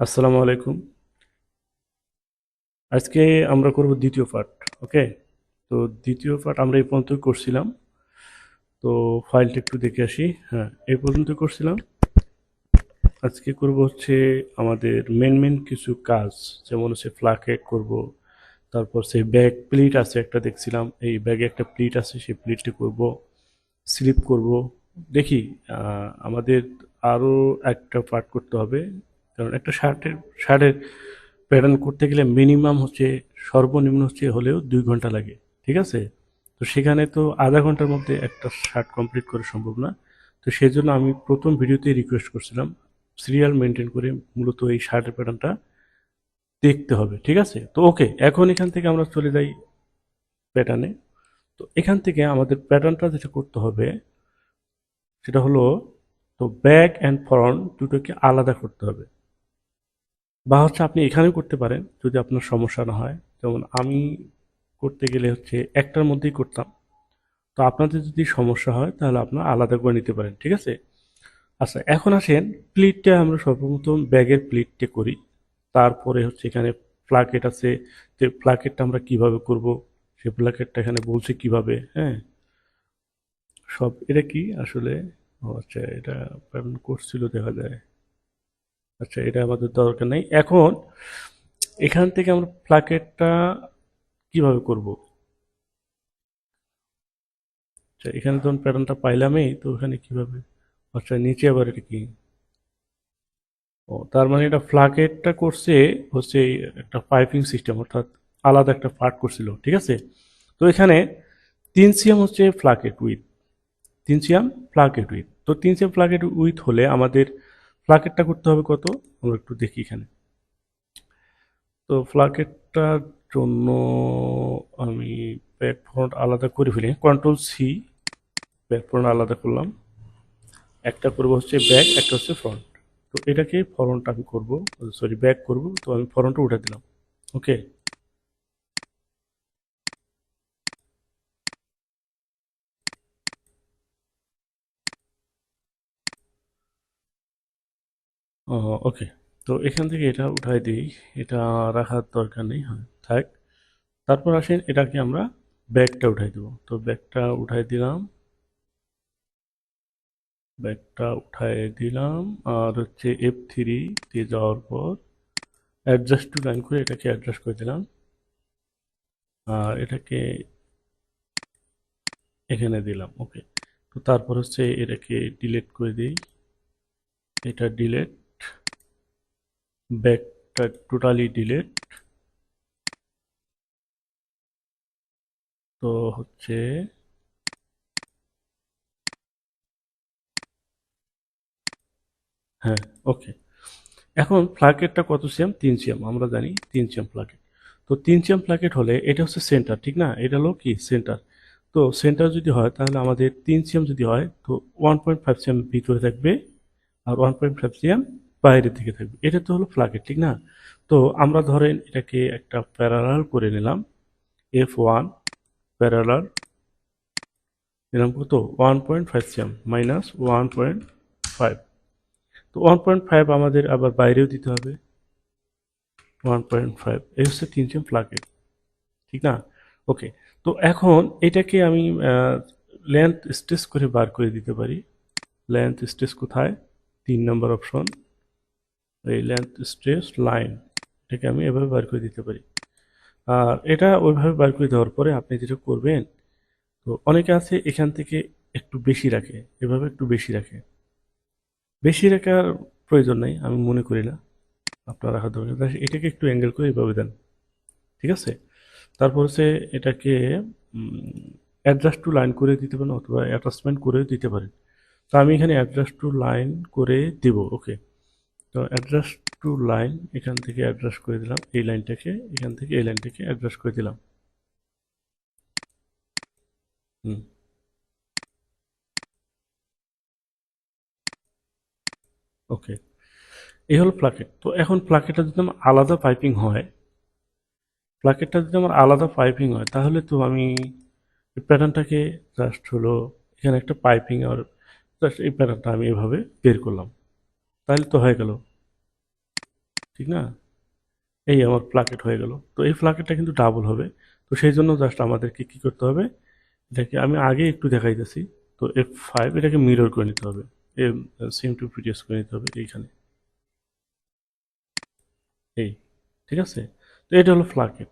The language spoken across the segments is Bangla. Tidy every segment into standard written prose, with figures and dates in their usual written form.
আসসালামু আলাইকুম। আজকে আমরা করব দ্বিতীয় পার্ট। ওকে, তো দ্বিতীয় পার্ট আমরা এই পর্যন্তই করছিলাম। তো ফাইলটা একটু দেখে আসি। হ্যাঁ, এই পর্যন্ত করছিলাম। আজকে করব হচ্ছে আমাদের মেন কিছু কাজ, যেমন হচ্ছে ফ্লাকেট করব, তারপর সেই ব্যাগ প্লিট আছে একটা দেখছিলাম, এই ব্যাগে একটা প্লিট আছে, সেই প্লিটটা করব, স্লিপ করব। দেখি, আমাদের আরও একটা পার্ট করতে হবে, কারণ একটা শার্টের প্যাটার্ন করতে গেলে মিনিমাম হচ্ছে, সর্বনিম্ন হচ্ছে হলেও 2 ঘন্টা লাগে। ঠিক আছে, তো সেখানে তো আধা ঘন্টার মধ্যে একটা শার্ট কমপ্লিট করা সম্ভব না। তো সেই জন্য আমি প্রথম ভিডিওতেই রিকোয়েস্ট করছিলাম সিরিয়াল মেনটেন করে মূলত এই শার্টের প্যাটার্নটা দেখতে হবে। ঠিক আছে, তো ওকে, এখন এখান থেকে আমরা চলে যাই প্যাটার্নে। তো এখান থেকে আমাদের প্যাটার্নটা যেটা করতে হবে সেটা হলো, তো ব্যাক অ্যান্ড ফ্রন্ট দুটোকে আলাদা করতে হবে, বা হচ্ছে আপনি এখানেও করতে পারেন যদি আপনার সমস্যা না হয়। যেমন আমি করতে গেলে হচ্ছে একটার মধ্যেই করতাম। তো আপনাদের যদি সমস্যা হয় তাহলে আপনারা আলাদা করে নিতে পারেন। ঠিক আছে, আচ্ছা এখন আসেন, প্লিটটা আমরা সর্বপ্রথম ব্যাগের প্লিটটা করি। তারপরে হচ্ছে এখানে প্লাকেট আছে, যে প্লাকেটটা আমরা কিভাবে করব, সেই প্লাকেটটা এখানে বলছে কিভাবে। হ্যাঁ, সব এটা কি আসলে, ও আচ্ছা, এটা করছিল দেখা যায়। আচ্ছা, এটা আমাদের দরকার নেই এখন। এখান থেকে আমরা প্লাকেটটা কিভাবে করব? আচ্ছা, এখানে যখন প্যাটার্নটা পাইলামই, তো এখানে কিভাবে? আচ্ছা, নিচে আবার এটা কি? ও, তার মানে এটা ফ্লাকেটটা করছে হচ্ছে এই একটা পাইপিং সিস্টেম, অর্থাৎ আলাদা একটা পার্ট করছিল। ঠিক আছে, তো এখানে 3 সিএম হচ্ছে ফ্লাকেট উইথ, 3 সিএম ফ্লাকেট উইথ। তো 3 সিএম ফ্লাকেট উইথ হলে আমাদের ফ্লাকেটটা করতে হবে কত, আমরা একটু দেখি এখানে। তো ফ্লাকেটটার জন্য আমি ব্যাক ফ্রন্ট আলাদা করে ফেলি, কন্ট্রোল C, ব্যাক ফ্রন্ট আলাদা করলাম। একটা করবো হচ্ছে ব্যাক, একটা হচ্ছে ফ্রন্ট। তো এটাকে ফ্রন্ট আমি করব, সরি ব্যাক করব, তো আমি ফ্রন্টে উঠে দিলাম। ওকে, ওকে। তো এখান থেকে এটা উঠাই দিই, এটা রাখার দরকার নেই, হয় থাক। তারপর আসেন এটাকে আমরা ব্যাকটা উঠাই দেবো, তো ব্যাকটা উঠাই দিলাম, ব্যাকটা উঠাই দিলাম। আর হচ্ছে F3 দিয়ে যাওয়ার পর অ্যাডজাস্ট টু লাইন করে এটাকে অ্যাডজাস্ট করে দিলাম। আর এটাকে এখানে দিলাম। ওকে, তো তারপর হচ্ছে এটাকে ডিলিট করে দিই, এটা ডিলিট, ব্যাকটা টোটালি ডিলিট। তো হচ্ছে, হ্যাঁ, ওকে। এখন প্লাকেটটা কত সিএম? 3 সিএম, আমরা জানি 3 সিএম প্লাকেট। তো 3 সিএম প্লাকেট হলে এটা হচ্ছে সেন্টার, ঠিক না? এটা হলো কি সেন্টার। তো সেন্টার যদি হয় তাহলে আমাদের 3 সিএম যদি হয়, তো 1.5 সিএম ভিতরে থাকবে আর 1.5 সিএম বাইরের দিকে থাকবে। এটা তো হলো প্লাকেট, ঠিক না? তো আমরা ধরেন এটাকে একটা প্যারালাল করে নিলাম, F1 প্যারালাল নিলাম কত, 1.5 সিএম মাইনাস 1.5। তো 1.5 আমাদের আবার বাইরেও দিতে হবে, 1.5। এই হচ্ছে 3 সিএম প্লাকেট, ঠিক না? ওকে, তো এখন এটাকে আমি লেন্থ স্ট্রেস করে বার করে দিতে পারি। লেন্থ স্ট্রেস কোথায়? 3 নম্বর অপশন, এই লেন্থ স্ট্রেস লাইন, এটাকে আমি এভাবে বার করে দিতে পারি। আর এটা ওইভাবে বার করে দেওয়ার পরে আপনি যেটা করবেন, তো অনেকে আছে এখান থেকে একটু বেশি রাখে, এভাবে একটু বেশি রাখে। বেশি রাখার প্রয়োজন নেই, আমি মনে করি না আপনার রাখার দরকার। এটাকে একটু অ্যাঙ্গেল করে এভাবে দেন। ঠিক আছে, তারপর হচ্ছে এটাকে অ্যাডজাস্ট টু লাইন করে দিতে পারেন, অথবা অ্যাটাচমেন্ট করেও দিতে পারেন। তো আমি এখানে অ্যাডজাস্ট টু লাইন করে দিব। ওকে, তো অ্যাডজাস্ট টু লাইন, এখান থেকে অ্যাডজাস্ট করে দিলাম এই লাইনটাকে, এখান থেকে এই লাইনটাকে অ্যাডজাস্ট করে দিলাম। হুম, ওকে, এই হলো প্লাকেট। তো এখন প্লাকেটটা যদি আমার আলাদা পাইপিং হয়, প্লাকেটটা যদি আমার আলাদা পাইপিং হয়, তাহলে তো আমি এই প্যাটার্নটাকে জাস্ট হলো এখানে একটা পাইপিং, আর জাস্ট এই প্যাটার্নটা আমি এভাবে বের করলাম, তাহলে তো হয়ে গেল। ঠিক না? এই আমার প্লাকেট হয়ে গেল। তো এই প্লাকেটটা কিন্তু ডাবল হবে। তো সেই জন্য জাস্ট আমাদেরকে কি করতে হবে, এটাকে আমি আগে একটু দেখাইতেছি। তো F5 এটাকে মিরর করে নিতে হবে, সেম টু পিডিএস করে নিতে হবে এইখানে, এই, ঠিক আছে? তো এটা হলো প্লাকেট।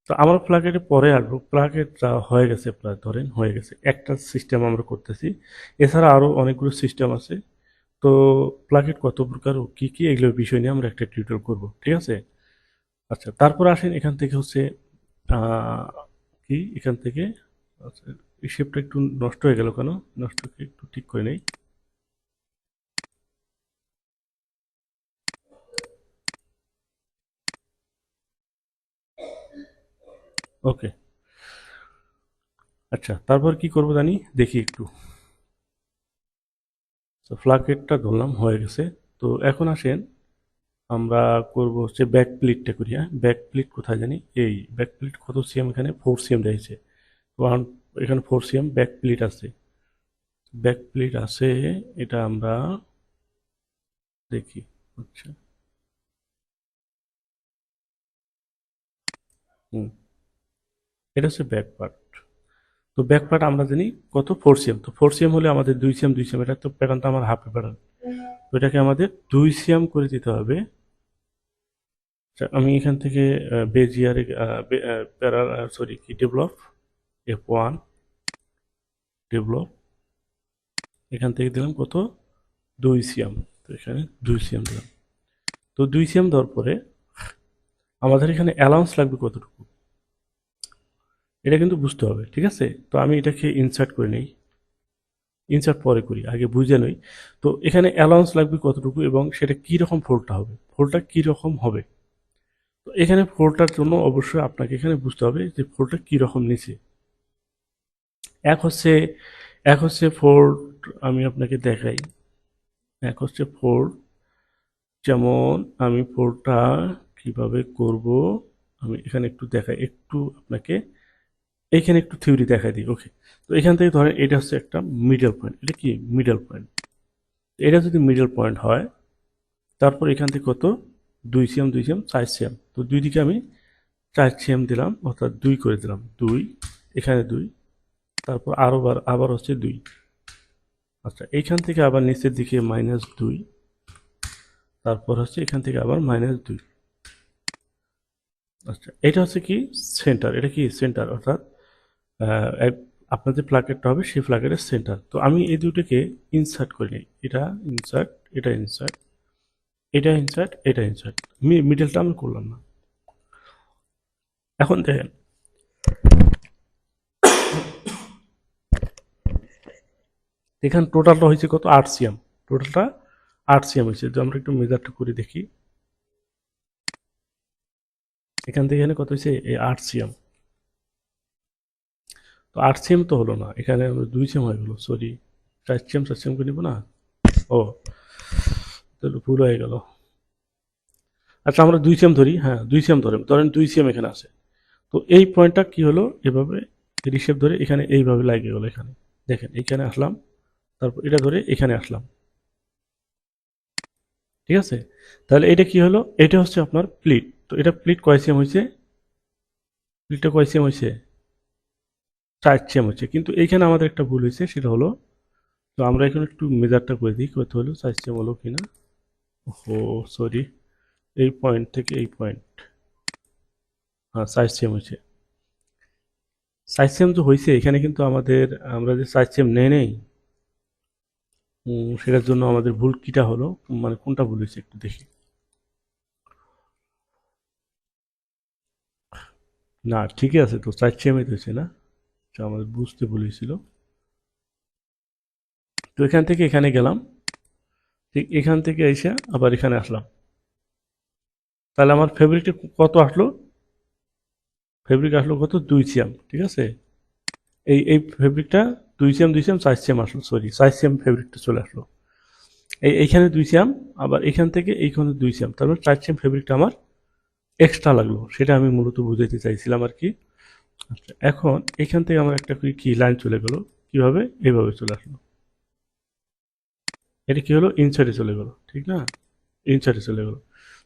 তো আমরা প্লাকেটে পরে আসবো, প্লাকেটটা হয়ে গেছে, প্রায় ধরেন হয়ে গেছে একটা সিস্টেম আমরা করতেছি। এছাড়া আরো অনেকগুলো সিস্টেম আছে। তো প্লাকেট কত প্রকার ও কি কি এগুলোর বিষয় নিয়ে আমরা একটা টিউটোরিয়াল করব, ঠিক আছে? আচ্ছা, তারপর আসেন এখান থেকে হচ্ছে আহ, কি এখান থেকে, আচ্ছা, এই শেপটা একটু নষ্ট হয়ে গেল কেন? নষ্টকে একটু ঠিক করে নেই। ওকে। আচ্ছা, তারপর কি করব জানি, দেখি একটু। তো প্লাকেটটা ধরলাম হয়ে গেছে। তো এখন আসেন আমরা করব হচ্ছে ব্যাক প্লিটটা করি। হ্যাঁ, ব্যাক প্লিট কোথায় জানি, এই ব্যাক প্লিট কত সিএম, এখানে 4 সিএম দিয়েছে। ওয়ান, এখানে 4 সিএম ব্যাক প্লিট আছে, ব্যাক প্লিট আছে। এটা আমরা দেখি। আচ্ছা, হুম, এটা হচ্ছে ব্যাক পার্ট। তো ব্যাক পার্ট আমরা জানি কত, 4 সিএম। তো 4 সিএম হলে আমাদের 2 সিএম 2 সিএম, এটা তো প্যাটার্নটা আমার হাফ প্যাটার্ন। তো এটাকে আমাদের 2 সিএম করে দিতে হবে। আচ্ছা, আমি এখান থেকে বেজিয়ার প্যারা, সরি কি, ডেভেলপ F1 ডেভেলপ, এখান থেকে দিলাম কত, 2 সিএম। তো এখানে 2 সিএম দিলাম। তো 2 সিএম দেওয়ার পরে আমাদের এখানে অ্যালাউন্স লাগবে কতটুকু, এটা কিন্তু বুঝতে হবে, ঠিক আছে? তো আমি এটাকে ইনসার্ট করে নেই, ইনসার্ট পরে করি, আগে বুঝে নই। তো এখানে অ্যালাউন্স লাগবে কতটুকু এবং সেটা কি রকম ফোল্ডটা হবে, ফোল্ডটা কি রকম হবে। তো এখানে ফোল্ডটার জন্য অবশ্যই আপনাকে এখানে বুঝতে হবে যে ফোল্ডটা কি রকম নিচে। এক হচ্ছে এক হচ্ছে ফোল্ড, আমি আপনাকে দেখাই। এক হচ্ছে ফোল্ড, যেমন আমি ফোল্ডটা কিভাবে করব, আমি এখানে একটু দেখাই, একটু আপনাকে এইখানে একটু থিওরি দেখাই দিই। ওকে, তো এখান থেকে ধরেন এটা হচ্ছে একটা মিডল পয়েন্ট, এটা কি মিডল পয়েন্ট। এটা যদি মিডল পয়েন্ট হয়, তারপর এখান থেকে কত, 2 সিএম 2 সিএম 4 সিএম। তো দুই দিকে আমি 4 সিএম দিলাম, অর্থাৎ 2 করে দিলাম, 2, এখানে 2, তারপর আবার হচ্ছে 2। আচ্ছা, এইখান থেকে আবার নিচের দিকে -2, তারপর হচ্ছে এখান থেকে আবার -2। আচ্ছা, এটা হচ্ছে কি সেন্টার, এটা কি সেন্টার, অর্থাৎ আপনার যে প্লাকেটটা হবে সেই প্লাকেটের সেন্টার। তো আমি এই দুটোকে ইনসার্ট করে নিই, এটা ইনসার্ট, এটা ইনসার্ট, এটা ইনসার্ট, এটা ইনসার্ট, মিডলটা আমি করলাম না। এখন দেখেন, এখানে টোটালটা হয়েছে কত, 8 সিএম। টোটালটা 8 সিএম হয়েছে। যদি আমরা একটু মেজারটা করে দেখি, এখান থেকে এখানে কত হয়েছে, এই 8 সিএম। তো 8 সিএম তো হলো না, এখানে 2 সিএম হয়ে গেলো, সরি, 4 সিএম 4 সিএম করে নিব না। ও, তাহলে ভুল হয়ে গেল। আচ্ছা, আমরা 2 সিএম ধরি, হ্যাঁ 2 সিএম ধরেন, 2 সিএম এখানে আছে। তো এই পয়েন্টটা কি হলো, এভাবে রিশেপ ধরে এখানে এইভাবে লাগিয়ে গেলো এখানে। দেখেন এখানে আসলাম, তারপর এটা ধরে এখানে আসলাম, ঠিক আছে? তাহলে এটা কি হলো, এটা হচ্ছে আপনার প্লিট। তো এটা প্লিট কয় সিএম হয়েছে, প্লিটটা কয় সিএম হয়েছে, 4 সিএম হচ্ছে। কিন্তু এইখানে আমাদের একটা ভুল হয়েছে, সেটা হলো, তো আমরা এখন একটু মেজারটা করে দিই কত হলো, 4 সিএম হলো কিনা। ও সরি, এই পয়েন্ট থেকে এই পয়েন্ট, হ্যাঁ 4 সিএম হয়েছে। 4 সিএম তো হয়েছে, এখানে কিন্তু আমাদের, আমরা যে 4 সিএম নেই, সেটার জন্য আমাদের ভুল কিটা হলো, মানে কোনটা ভুল হয়েছে একটু দেখি। না ঠিকই আছে তো, 4 সিএমই তো হয়েছে না, আচ্ছা, আমাদের বুঝতে ভুল হয়েছিল। তো এখান থেকে এখানে গেলাম, ঠিক এখান থেকে এসে আবার এখানে আসলাম। তাহলে আমার ফেব্রিকটা কত আসলো, ফেব্রিক আসলো কত, 2 সিএম, ঠিক আছে? এই ফেব্রিকটা 2 সিএম 2 সিএম 4 সিএম আসলো, সরি 4 সিএম ফেব্রিকটা চলে আসলো। এইখানে 2 সিএম, আবার এখান থেকে এইখানে 2 সিএম, তারপর 4 সিএম ফেব্রিকটা আমার এক্সট্রা লাগলো, সেটা আমি মূলত বুঝাইতে চাইছিলাম আর কি। আচ্ছা, এখন এখান থেকে আমার একটা কি লাইন চলে গেল, কিভাবে, এইভাবে চলে আসলো। এটা কি হলো, ইনসার্টে চলে গেল, ঠিক না, ইনসার্টে চলে গেল।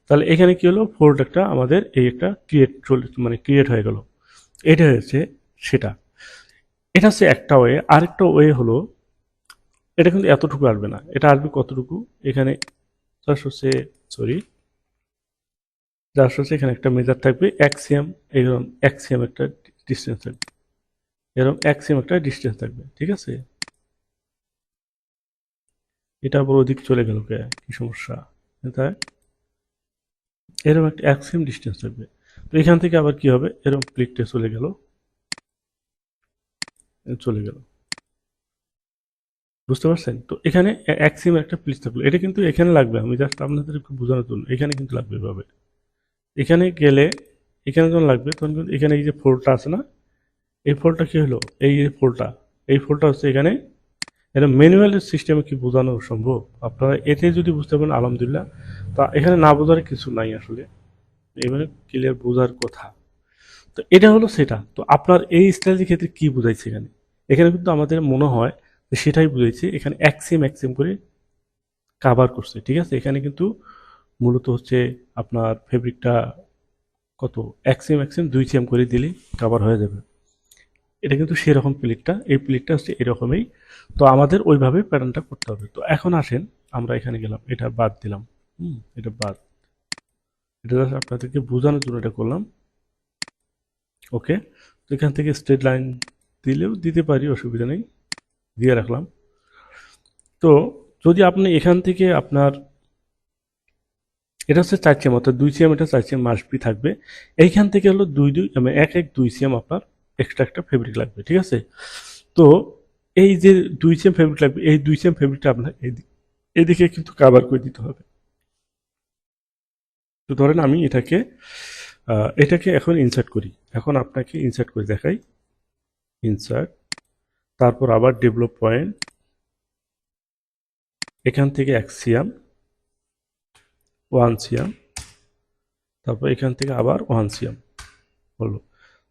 তাহলে এখানে কি হলো, ফোল্ড একটা আমাদের এই একটা ক্রিয়েট হয়ে গেল। এটা হচ্ছে সেটা, এটা হচ্ছে একটা ওয়ে। আরেকটা ওয়ে হলো, এটা কিন্তু এতটুকু আসবে না, এটা আসবে কতটুকু, এখানে জাস্ট হচ্ছে, সরি, জাস্ট হচ্ছে এখানে একটা মেজার থাকবে এক্সিএম, এরকম এক্সিএম একটা ডিস্টেন্স থাকবে, এরকম এক্সিএম একটা ডিস্টেন্স থাকবে, ঠিক আছে। এটা আবার ওদিক চলে গেল, কে কি সমস্যা, তাই এরকম একটা এক্সিএম ডিস্টেন্স থাকবে। তো এখান থেকে আবার কি হবে, এরকম ক্লিকটা চলে গেল, চলে গেল, বুঝতে পারছেন? তো এখানে এক্সিএম একটা প্লিট থাকলো, এটা কিন্তু এখানে লাগবে, আমি জাস্ট আপনাদের একটু বোঝানোর জন্য, এখানে কিন্তু লাগবে এভাবে। এখানে গেলে, এখানে যখন লাগবে তখন কিন্তু এখানে এই যে ফোল্ডটা আছে না, এই ফোল্ডটা কি হলো, এই যে ফোল্ডটা, এই ফোল্ডটা হচ্ছে এখানে, এটা ম্যানুয়াল সিস্টেমে কি বোঝানো সম্ভব? আপনারা এতে যদি বুঝতে পারেন আলহামদুলিল্লাহ, তা এখানে না বোঝার কিছু নাই আসলে, এবারে ক্লিয়ার বোঝার কথা। তো এটা হলো সেটা। তো আপনার এই স্টাইলের ক্ষেত্রে কি বুঝাইছে এখানে, এখানে কিন্তু আমাদের মনে হয় যে সেটাই বুঝাইছে, এখানে এক্সিম এক্সিম করে কাভার করছে, ঠিক আছে। এখানে কিন্তু মূলত হচ্ছে আপনার ফেব্রিকটা কত, এক্সিম এক্সিম 2 সিএম করে দিলেই কাভার হয়ে যাবে। এটা কিন্তু সেরকম প্লেটটা, এই প্লেটটা হচ্ছে এরকমই। তো আমাদের ওইভাবে প্যাটার্নটা করতে হবে। তো এখন আসেন, আমরা এখানে গেলাম, এটা বাদ দিলাম, এটা বাদ, এটা জাস্ট আপনাদেরকে বোঝানোর জন্য এটা করলাম। ওকে, তো এখান থেকে স্ট্রেট লাইন দিলেও দিতে পারি, অসুবিধা নেই, দিয়ে রাখলাম। তো যদি আপনি এখান থেকে আপনার, এটা হচ্ছে 4 সিএম, অর্থাৎ 2 সিএম, এটা 4 সিএম মাসবি থাকবে। এইখান থেকে হলো 2 2 মানে 1 1 2 সিএম আপনার এক্সট্রা একটা ফেব্রিক লাগবে, ঠিক আছে। তো এই যে 2 সিএম ফেব্রিক লাগবে, এই 2 সিএম ফেব্রিকটা আপনার এদিকে কিন্তু কাভার করে দিতে হবে। তো ধরেন আমি এটাকে এখন ইনসার্ট করি, এখন আপনাকে ইনসার্ট করে দেখাই, ইনসার্ট, তারপর আবার ডেভেলপ পয়েন্ট, এখান থেকে 1 সিএম, 1 সিএম, তারপর এখান থেকে আবার 1 সিএম হলো।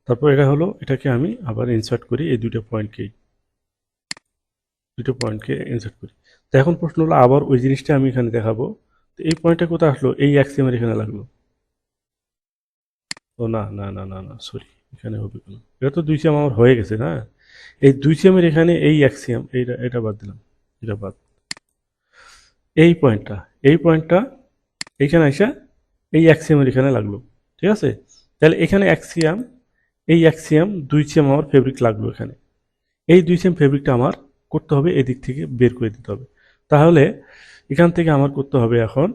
তারপর এটা হলো, এটাকে আমি আবার ইনসার্ট করি, এই দুটো পয়েন্টকে ইনসার্ট করি। তো এখন প্রশ্ন হলো, আবার ওই জিনিসটা আমি এখানে দেখাবো। তো এই পয়েন্টটা কোথায় আসলো, এই 1 সিএম এর এখানে লাগলো। ও না না না না না, সরি, এখানে হবে কেন, এটা তো 2 সিএম আমার হয়ে গেছে না। এই 2 সিএম এর এখানে এই 1 সিএম, এইটা এটা বাদ দিলাম, এটা বাদ, এই পয়েন্টটা এইখানে আসা, এই 1 সিএম এর এখানে লাগলো, ঠিক আছে। তাহলে এখানে 1 সিএম, এই 1 সিএম 2 সিএম আমার ফেব্রিক লাগলো এখানে। এই 2 সিএম ফেব্রিকটা আমার করতে হবে, এদিক থেকে বের করে দিতে হবে। তাহলে এখান থেকে আমার করতে হবে এখন,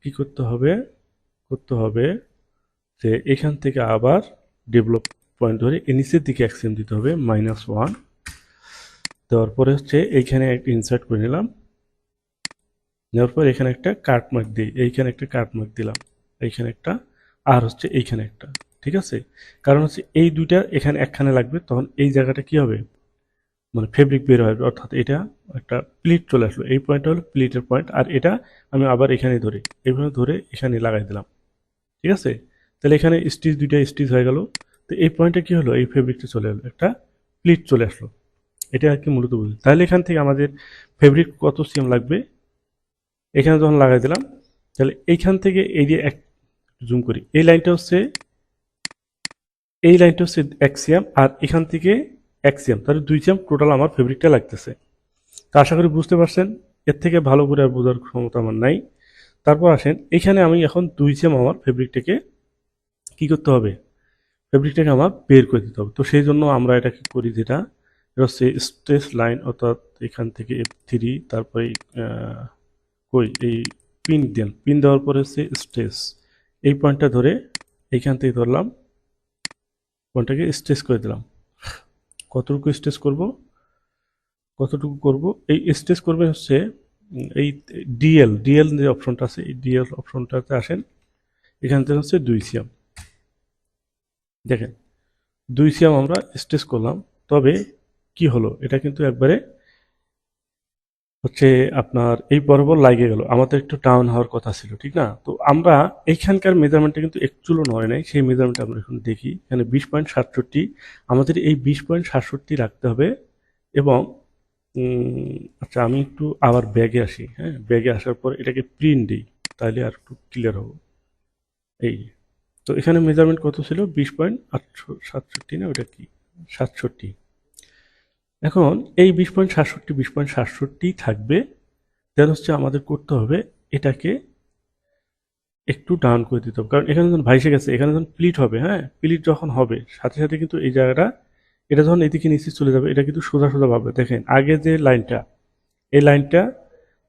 কি করতে হবে যে এখান থেকে আবার ডেভেলপ পয়েন্ট ধরে নিচের দিকে 1 সিএম দিতে হবে, -1 দেওয়ার পরে হচ্ছে এইখানে একটা ইনসার্ট করে নিলাম, নেওয়ার পর এখানে একটা কাট মার্ক দিই, এইখানে একটা কাট মার্ক দিলাম, এইখানে একটা, আর হচ্ছে এইখানে একটা, ঠিক আছে। কারণ হচ্ছে এই দুইটা এখানে একখানে লাগবে, তখন এই জায়গাটা কি হবে, মানে ফেব্রিক বের হবে, অর্থাৎ এটা একটা প্লিট চলে আসলো, এই পয়েন্টটা হলো প্লিটের পয়েন্ট, আর এটা আমি আবার এখানে ধরে, এইভাবে ধরে এখানে লাগাই দিলাম, ঠিক আছে। তাহলে এখানে দুইটা স্টিচ হয়ে গেল। তো এই পয়েন্টে কি হলো, এই ফেব্রিকটা চলে এলো, একটা প্লিট চলে আসলো, এটা আর কি মূলত বুঝি। তাহলে এখান থেকে আমাদের ফেব্রিক কত সিএম লাগবে, এখানে যখন লাগাই দিলাম, তাহলে এইখান থেকে এই যে এক, জুম করি, এই লাইনটা হচ্ছে 1 সিএম, আর এখান থেকে 1 সিএম, তাহলে 2 সিএম টোটাল আমার ফেব্রিকটা লাগতেছে। তো আশা করি বুঝতে পারছেন, এর থেকে ভালো করে আর বোঝার ক্ষমতা আমার নাই। তারপর আসেন, এখানে আমি এখন 2 সিএম আমার ফেব্রিকটাকে কি করতে হবে, ফেব্রিকটাকে আমার বের করে দিতে হবে। তো সেই জন্য আমরা এটাকে করি, যেটা এটা হচ্ছে স্ট্রেস লাইন, অর্থাৎ এখান থেকে F3, তারপরে এই পিন দেওয়ার পরে হচ্ছে স্ট্রেস, এই পয়েন্টটা ধরে এইখান থেকে ধরলাম, পয়েন্টটাকে স্ট্রেস করে দিলাম। কতটুকু করব, এই স্ট্রেস করবে হচ্ছে, এই ডিএল যে অপশনটা আছে, এই ডিএল অপশনটাতে আসেন, এখান থেকে হচ্ছে 2 সিএম, দেখেন 2 সিএম আমরা স্ট্রেস করলাম। তবে কি হলো, এটা কিন্তু একবারে হচ্ছে আপনার এই বরাবর লাগে গেল, আমাদের একটু টাউন হওয়ার কথা ছিল, ঠিক না। তো আমরা এইখানকার মেজারমেন্টটা কিন্তু একচুলও নয় নাই, সেই মেজারমেন্ট আমরা এখন দেখি, এখানে 20.67, আমাদের এই 20.67 রাখতে হবে। এবং আচ্ছা, আমি একটু আবার ব্যাগে আসি, হ্যাঁ, ব্যাগে আসার পর এটাকে প্রিন্ট দিই, তাহলে আর একটু ক্লিয়ার হবে। এই তো এখানে মেজারমেন্ট কত ছিল, 20.867 না, ওটা কি 67। এখন এই 20.67 থাকবে। দেন হচ্ছে আমাদের করতে হবে এটাকে একটু ডাউন করে দিতে হবে, কারণ এখানে যখন ভাইসে গেছে, এখানে যখন প্লিট হবে, হ্যাঁ প্লিট যখন হবে সাথে সাথে কিন্তু এই জায়গাটা, এটা যখন এদিকে নিচে চলে যাবে, এটা কিন্তু সোজা সোজা ভাবে দেখেন আগে যে লাইনটা, এই লাইনটা,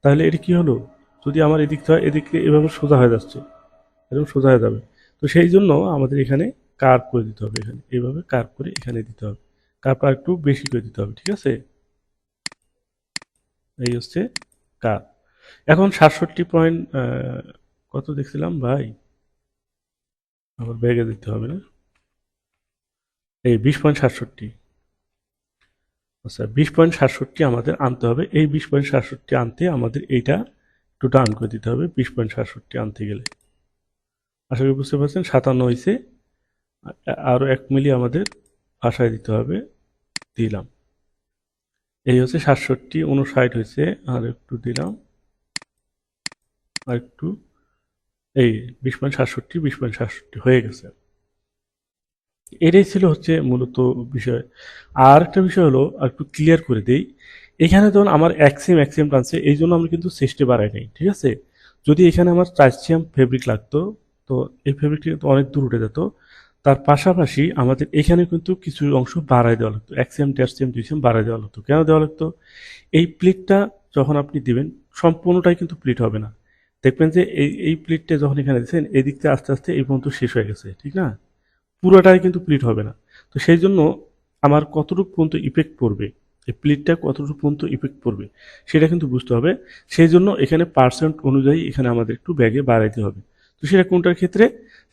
তাহলে এটা কি হলো, যদি আমার এদিক হয় এদিকে এভাবে সোজা হয়ে যাচ্ছে, এরকম সোজা হয়ে যাবে। তো সেই জন্য আমাদের এখানে কার্ভ করে দিতে হবে, এখানে এইভাবে কার্ভ করে এখানে দিতে হবে, কার্ভ আর একটু বেশি করে দিতে হবে, ঠিক আছে। এই হচ্ছে কার্ভ। এখন 67 কত দেখছিলাম ভাই, আবার ব্যাগে দিতে হবে না, এই 20.67। আচ্ছা, 20.67 আমাদের আনতে হবে। এই 20.67 আনতে আমাদের এইটা একটু ডাউন করে দিতে হবে, 20.67 আনতে গেলে। আশা করি বুঝতে পারছেন, 57 হয়েছে, আরও 1 মিলি আমাদের ভাষায় দিতে হবে, দিলাম। এই হচ্ছে 67, 59 হয়েছে, আর একটু দিলাম, আর একটু, এই 20.67 হয়ে গেছে। এটাই ছিল হচ্ছে মূলত বিষয়। আর একটা বিষয় হলো, আর একটু ক্লিয়ার করে দেই, এখানে যখন আমার এক্সিম টানছে, এই জন্য আমরা কিন্তু চেস্টে বাড়াই নাই, ঠিক আছে। যদি এখানে আমার ট্রাইসিয়াম ফেব্রিক লাগতো, তো এই ফেব্রিকটা কিন্তু অনেক দূর উঠে যেত। তার পাশাপাশি আমাদের এখানে কিন্তু কিছু অংশ বাড়াই দেওয়া লাগতো, এক্সিয়াম টার্সিয়াম ডিউসিয়াম বাড়াই দেওয়া লাগতো। কেন দেওয়া লাগতো, এই প্লিটটা যখন আপনি দিবেন, সম্পূর্ণটাই কিন্তু প্লিট হবে না। দেখবেন যে এই প্লিটটা যখন এখানে দিচ্ছেন, এই দিক থেকে আস্তে আস্তে এই পর্যন্ত শেষ হয়ে গেছে, ঠিক না, পুরোটাই কিন্তু প্লিট হবে না। তো সেই জন্য আমার কতটুকু পর্যন্ত ইফেক্ট পড়বে, এই প্লিটটা কতটুকু পর্যন্ত ইফেক্ট পড়বে, সেটা কিন্তু বুঝতে হবে। সেই জন্য এখানে পার্সেন্ট অনুযায়ী এখানে আমাদের একটু ব্যাগে বাড়াইতে হবে। তো সেটা কোনটার ক্ষেত্রে,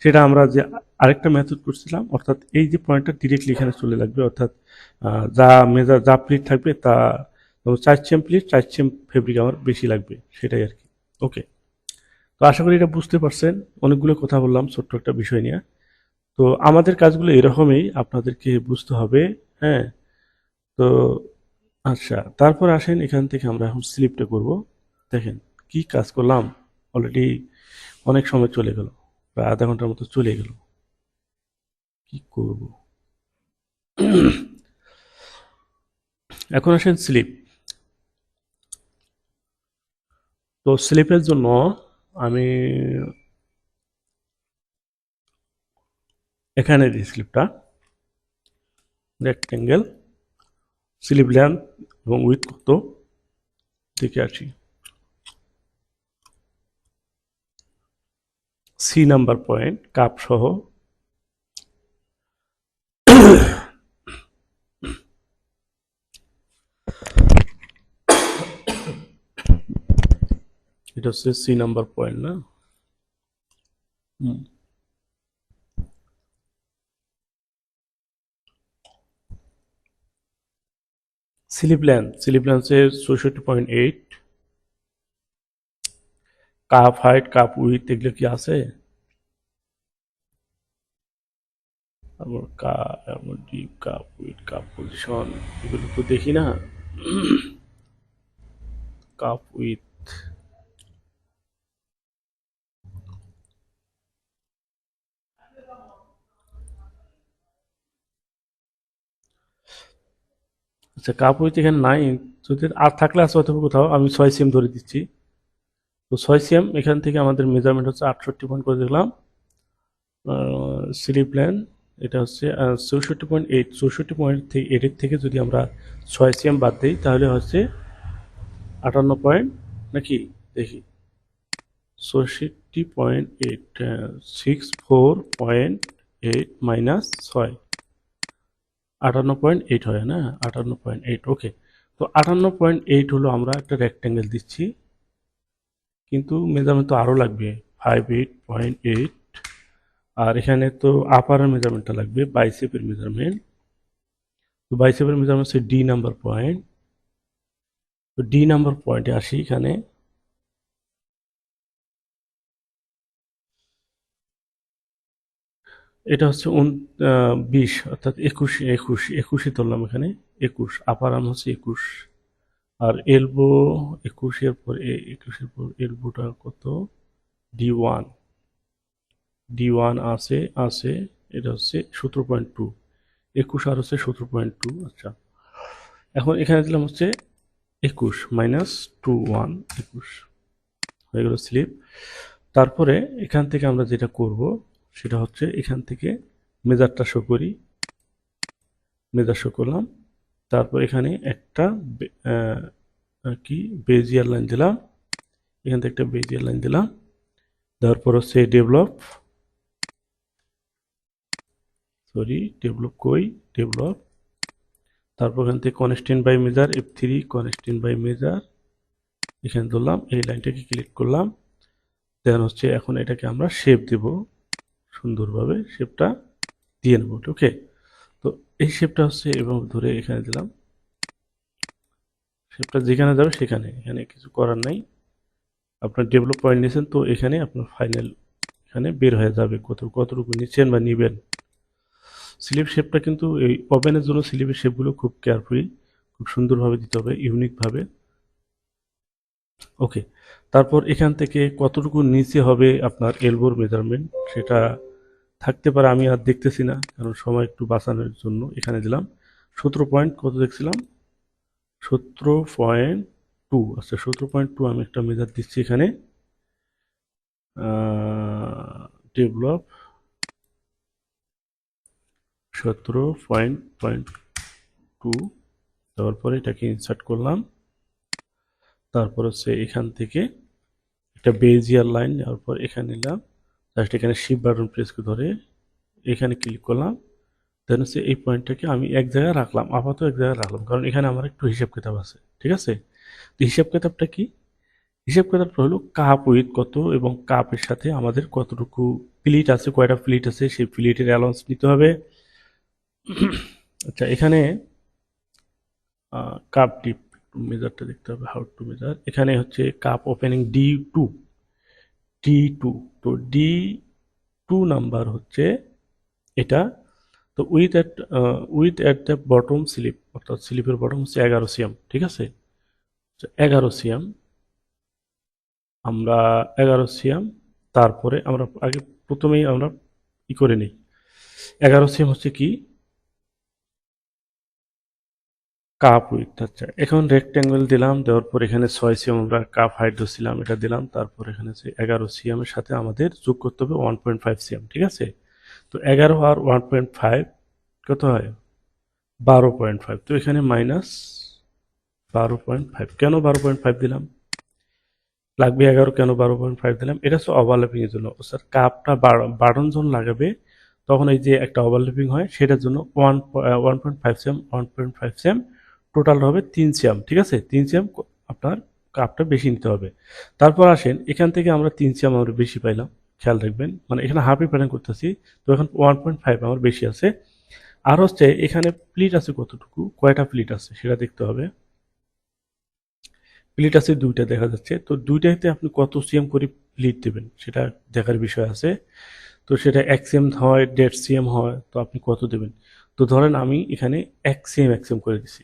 সেটা আমরা যে আরেকটা মেথড করছিলাম, অর্থাৎ এই যে পয়েন্টটা ডিরেক্টলি এখানে চলে লাগবে, অর্থাৎ যা প্লিট থাকবে তা 4 সেম প্লিট, 4 সেম ফেব্রিক আমার বেশি লাগবে, সেটাই আর কি। ওকে, তো আশা করি এটা বুঝতে পারছেন। অনেকগুলো কথা বললাম ছোট্ট একটা বিষয় নিয়ে। তো আমাদের কাজগুলো এরকমই আপনাদেরকে বুঝতে হবে। হ্যাঁ, তো আচ্ছা, তারপর আসেন এখান থেকে আমরা এখন স্লিপটা করব। দেখেন কি কাজ করলাম, অলরেডি অনেক সময় চলে গেল, প্রায় আধা ঘন্টার মতো চলে গেল। কি করব, এখন আসেন স্লিপ। তো স্লিপের জন্য আমি এখানে দিই স্লিপটা, রেক্টেঙ্গেল, স্লিপ লেন্থ এবং উইথ কত দেখে আসি। সি নাম্বার পয়েন্ট কাপ সহ, এটা হচ্ছে সি নাম্বার পয়েন্ট না। হুম, স্লিপ লেন্থ হচ্ছে 64.8। কাপ হাইট, কাপ উইথ এগুলো কি আছে, তারপর deep cup with, cup position, এগুলো তো দেখি না। কাপ উইথ, আচ্ছা কাপ উইথ এখানে নাই, যদি আর থাকলে আছে হয়তো কোথাও, আমি 6 সেম ধরে দিচ্ছি। তো 6 সেম এখান থেকে আমাদের মেজারমেন্ট হচ্ছে 68 করে দিলাম। স্লিপ লেন্থ এটা হচ্ছে 64.8, 64.8 থেকে যদি আমরা 6 সেম বাদ দিই, তাহলে হচ্ছে 58 নাকি, দেখি 64.8, 64.8 -6, 58.8 হয় না, 58.8। ওকে, তো 58.8 হলো, আমরা একটা রেক্ট্যাঙ্গেল দিচ্ছি, কিন্তু মেজারমেন্ট তো আরও লাগবে, 58.8। আর এখানে তো আপারের মেজারমেন্টটা লাগবে, বাইসেপের মেজারমেন্ট। তো বাইসেপের মেজারমেন্ট হচ্ছে ডি নাম্বার পয়েন্ট। তো ডি নাম্বার পয়েন্টে আসি, এখানে এটা হচ্ছে 20, অর্থাৎ 21 ধরলাম এখানে, 21 আপার আর্ম হচ্ছে 21, আর এলবো 21-এর পর 21-এর পর এলবোটা কত, D1 D1 আছে এটা হচ্ছে 17.2, 21 আর হচ্ছে 17.2। আচ্ছা, এখন এখানে দিলাম হচ্ছে 21 মাইনাস 21, 21 হয়ে গেল স্লিপ। তারপরে এখান থেকে আমরা যেটা করব সেটা হচ্ছে এখান থেকে মেজারটা শো করি, মেজার শো করলাম। তারপর এখানে একটা কি বেজিয়ার লাইন দিলাম, এখান থেকে একটা বেজিয়ার লাইন দিলাম, তারপর হচ্ছে ডেভেলপ কই ডেভেলপ, তারপর এখান থেকে constant by measure F3 constant by measure এখানে ধরলাম, এই লাইনটাকে ক্লিক করলাম। দেন হচ্ছে এখন এটাকে আমরা শেপ দেব, সুন্দরভাবে শেপটা দিয়ে নেব। ওকে, তো এই শেপটা হচ্ছে এবং ধরে এখানে দিলাম, শেপটা যেখানে যাবে সেখানে, এখানে কিছু করার নাই। আপনার ডেভেলপ পয়েন্ট নিয়েছেন তো এখানে আপনার ফাইনাল এখানে বের হয়ে যাবে কতটুকু নিচ্ছেন বা নিবেন। স্লিপ শেপটা কিন্তু এই ওভেনের জন্য স্লিপের শেপগুলো খুব কেয়ারফুলি, খুব সুন্দরভাবে দিতে হবে, ইউনিকভাবে। ওকে, তারপর এখান থেকে কতটুকু নিচে হবে আপনার এলবোর মেজারমেন্ট সেটা থাকতে পারে, আমি আর দেখতেছি না কারণ সময় একটু বাঁচানোর জন্য এখানে দিলাম 17 কত দেখছিলাম, 17.2। আচ্ছা, 17.2 আমি একটা মেজার দিচ্ছি এখানে, ডেভেলপ 17.2, তারপরে এটাকে ইনসার্ট করলাম। তারপর হচ্ছে এখান থেকে একটা বেজিয়ার লাইন নেওয়ার পর এখানে নিলাম, জাস্ট এখানে শিফট বাটন প্রেস করে ধরে এখানে ক্লিক করলাম। দেন হচ্ছে এই পয়েন্টটাকে আমি এক জায়গায় রাখলাম, আপাতত এক জায়গায় রাখলাম কারণ এখানে আমার একটু হিসাব কিতাব আছে। ঠিক আছে, তো হিসাব কিতাবটা কি, হিসাব কিতাবটা হলো কাপ উইথ কত এবং কাপের সাথে আমাদের কতটুকু প্লিট আছে, কয়টা প্লিট আছে সেই প্লিটের অ্যালাউন্স নিতে হবে। আচ্ছা, এখানে কাপ ডিপ মেজারটা দেখতে হবে, হাউ টু মেজার। এখানে হচ্ছে কাপ ওপেনিং ডি টু, তো D2 নাম্বার হচ্ছে এটা। তো with at the bottom slip, অর্থাৎ স্লিপের বটম হচ্ছে 11 cm। ঠিক আছে, 11 cm, আমরা 11 cm। তারপরে আমরা আগে প্রথমেই আমরা ই করে নিই, 11 cm হচ্ছে কি কাপ উইথ। আচ্ছা, এখন রেক্ট্যাঙ্গেল দিলাম, দেওয়ার পর এখানে 6 cm আমরা কাপ হাইট ধরছিলাম এটা দিলাম। তারপর এখানে 11 cm এর সাথে আমাদের যোগ করতে হবে 1.5 cm। ঠিক আছে, তো 11 আর 1.5 কত হয়, 12.5। তো এখানে মাইনাস 12.5। কেন 12.5 দিলাম, লাগবে 11, কেন 12.5 দিলাম, এটা হচ্ছে ওভারল্যাপিং এর জন্য। স্যার কাপটা বাড়ন যখন লাগাবে তখন এই যে একটা ওভারল্যাপিং হয় সেটার জন্য 1.5 cm 1.5 cm টোটাল হবে 3 cm। ঠিক আছে, 3 cm আপনার কাপটা বেশি নিতে হবে। তারপর আসেন এখান থেকে আমরা 3 cm আমরা বেশি পাইলাম, খেয়াল রাখবেন, মানে এখানে হাফই প্যাটার্ন করতেছি, তো এখন 1.5 আমার বেশি আছে। আর হচ্ছে এখানে প্লিট আছে কতটুকু, কয়টা প্লিট আছে সেটা দেখতে হবে। প্লিট আছে দুইটা দেখা যাচ্ছে, তো দুইটাতে আপনি কত সিএম করে প্লিট দেবেন সেটা দেখার বিষয় আছে। তো সেটা 1 cm হয়, 1.5 cm হয়, তো আপনি কত দেবেন। তো ধরেন আমি এখানে 1 cm করে দিছি,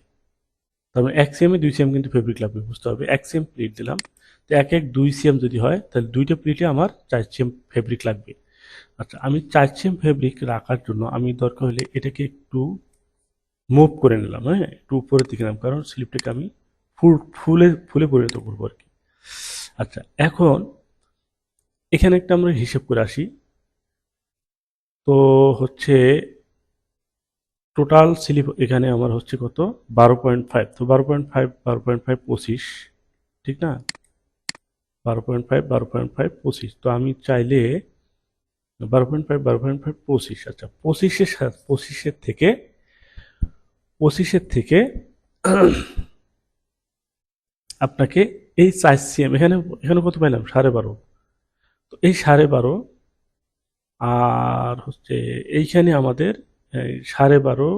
তার মানে 1 cm 2 cm কিন্তু ফেব্রিক লাগবে, বুঝতে হবে। 1 cm প্লিট দিলাম, তো 2 cm যদি হয় তাহলে দুইটা প্লিটে আমার 4 cm ফেব্রিক লাগবে। আচ্ছা, আমি 4 cm ফেব্রিক রাখার জন্য আমি দরকার হলে এটাকে একটু মুভ করে নিলাম, হ্যাঁ, একটু উপরের দিকে নিলাম, কারণ স্লিপটাকে আমি ফুলে ফুলে পরিণত করবো আর কি। আচ্ছা, এখন এখানে একটা আমরা হিসেব করে আসি, তো হচ্ছে টোটাল স্লিপ এখানে আমার হচ্ছে কত, 12.5। তো 12.5 12.5 25, ঠিক না, 12.5 25। তো আমি চাইলে 12.5 25। আচ্ছা, পঁচিশের থেকে আপনাকে এই 4 cm এখানে, এখানে কত পাইলাম, 12.5। তো এই 12.5 আর হচ্ছে এইখানে আমাদের 12.5।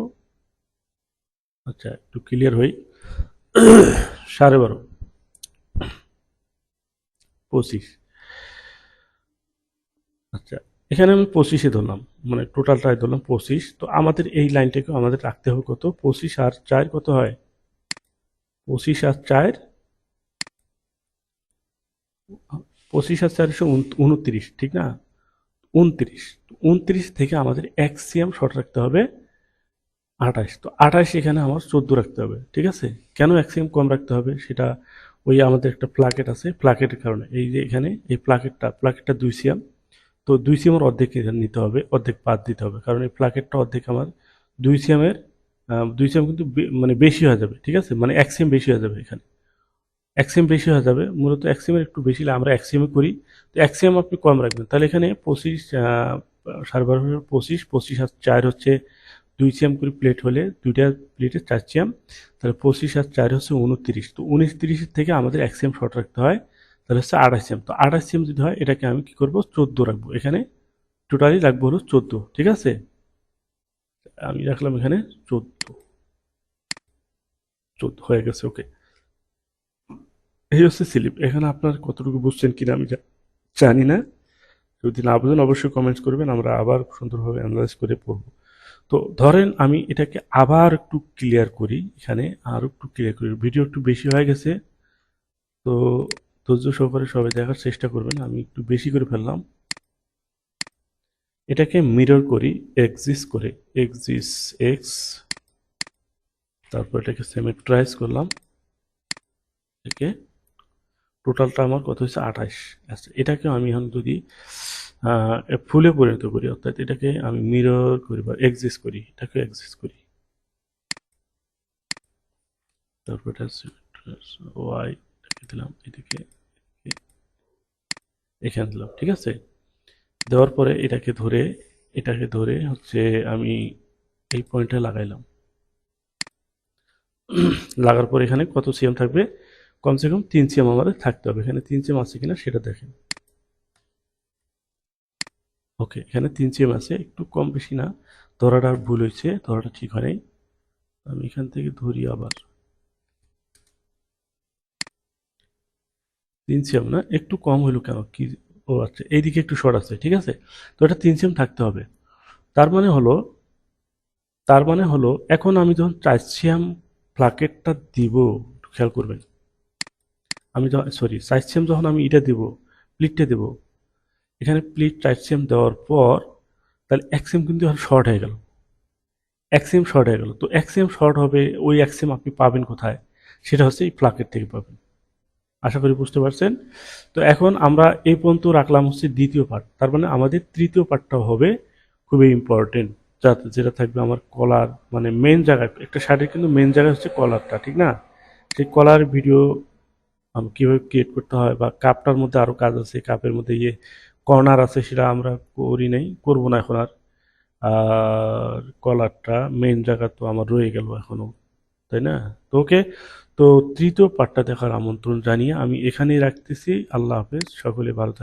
আচ্ছা, একটু ক্লিয়ার হই, 12.5 25। আচ্ছা, এখানে আমি 25-এ ধরলাম, মানে টোটালটাই ধরলাম 25। তো আমাদের এই লাইনটাকে আমাদের রাখতে হবে কত, 25 আর 4 কত হয়, 25 আর 4 25 আর 4 29, ঠিক না? 29, 29 থেকে আমাদের এক সিএম শর্ট রাখতে হবে 28। তো 28 এখানে আমার 14 রাখতে হবে, ঠিক আছে? কেন এক সিএম কম রাখতে হবে সেটা ওই আমাদের একটা প্লাকেট আছে, প্লাকেটের কারণে। এই যে এখানে এই প্লাকেটটা 2 সিএম, তো 2 সিএমের অর্ধেক এখানে নিতে হবে, অর্ধেক বাদ দিতে হবে, কারণ এই প্লাকেটটা অর্ধেক আমার 2 সিএমের, 2 সিএম কিন্তু মানে বেশি হয়ে যাবে, ঠিক আছে? মানে এক সিএম বেশি হয়ে যাবে এখানে, এক সিএম বেশি হয়ে যাবে। মূলত এক সিএমের একটু বেশি হলে আমরা এক সিএমে করি, তো এক সিএম আপনি কম রাখবেন। তাহলে এখানে 25, 12.5, 25, 25 আর 4 হচ্ছে 2 সিএম করে প্লেট হলে দুইটা প্লেটে 4 সিএম, তাহলে 25 আর 4 হচ্ছে 29। তো 29 থেকে আমাদের এক সিএম শর্ট রাখতে হয়, তাহলে হচ্ছে 28 সিএম। তো 28 সিএম যদি হয় এটাকে আমি কি করব, 14 রাখবো এখানে, টোটালি রাখবো হলো 14, ঠিক আছে? আমি রাখলাম এখানে 14, 14 হয়ে গেছে, ওকে। এই হচ্ছে স্লিপ। এখানে আপনার কতটুকু বুঝছেন কিনা আমি জানি না। যদি না বুঝেন অবশ্যই কমেন্টস করবেন, আমরা আবার সুন্দরভাবে অ্যানালাইজ করে পড়বো। তো ধরেন আমি এটাকে আবার একটু ক্লিয়ার করি, এখানে আরো একটু ক্লিয়ার করি, ভিডিও একটু বেশি হয়ে গেছে, তো ধৈর্য সহকারে সবাই দেখার চেষ্টা করবেন। আমি একটু বেশি করে ফেললাম। এটাকে মিরর করি এক্সিস করে, এক্সিস এক্স, তারপর এটাকে সিমেট্রাইজ করলাম, এটাকে টোটালটা আমার কত হচ্ছে 28। আচ্ছা, এটাকে আমি এখন যদি ফুলে পরিণত করি, অর্থাৎ এটাকে আমি মিরর করি বা এক্সিস করি, এটাকে এক্সিস করি, তারপর এটা ওয়াই দিলাম, এদিকে এখানে দিলাম, ঠিক আছে? দেওয়ার পরে এটাকে ধরে হচ্ছে আমি এই পয়েন্টে লাগাইলাম। লাগার পরে এখানে কত সিএম থাকবে, কমসে কম 3 সিএম আমাদের থাকতে হবে। এখানে 3 সিএম আছে কিনা সেটা দেখেন। ওকে, এখানে 3 সিএম আছে, একটু কম বেশি না, ধরাটা ভুল হয়েছে, ধরাটা ঠিক হয় নাই। আমি এখান থেকে ধরি আবার 3 সিএম না, একটু কম হইলো কেন কি? ও আচ্ছা, এইদিকে একটু শর্ট আছে, ঠিক আছে? তো এটা 3 সিএম থাকতে হবে। তার মানে হলো তার মানে হলো, এখন আমি যখন 4 সিএম প্লাকেটটা দিব, একটু খেয়াল করবেন, আমি যখন, সরি, 4 সিএম যখন আমি এটা দিব, প্লিটটা দেব, এখানে প্লিট 4 সিএম দেওয়ার পর তাহলে 1 সিএম কিন্তু এখন শর্ট হয়ে গেল, 1 সিএম শর্ট হয়ে গেল। তো 1 সিএম শর্ট হবে, ওই 1 সিএম আপনি পাবেন কোথায়? সেটা হচ্ছে এই প্লাকেট থেকে পাবেন। আশা করি বুঝতে পারছেন। তো এখন আমরা এই পর্যন্ত রাখলাম হচ্ছে দ্বিতীয় পার্ট, তার মানে আমাদের তৃতীয় পার্টটা হবে খুবই ইম্পর্টেন্ট, যেটা থাকবে আমার কলার, মানে মেন জায়গায়। একটা শার্টের কিন্তু মেন জায়গা হচ্ছে কলারটা, ঠিক না? সেই কলার ভিডিও কীভাবে ক্রিয়েট করতে হয়, বা কাপটার মধ্যে আরও কাজ আছে, কাপের মধ্যে কর্নার আছে, সেটা আমরা করি নাই, করবো না এখন আর। আর কলারটা মেন জায়গা তো আমার রয়ে গেল এখনো, তাই না? তো ওকে, তো তৃতীয় পার্টটা দেখার আমন্ত্রণ জানিয়ে আমি এখানেই রাখতেছি। আল্লাহ হাফেজ, সকলে ভালো থাকবে।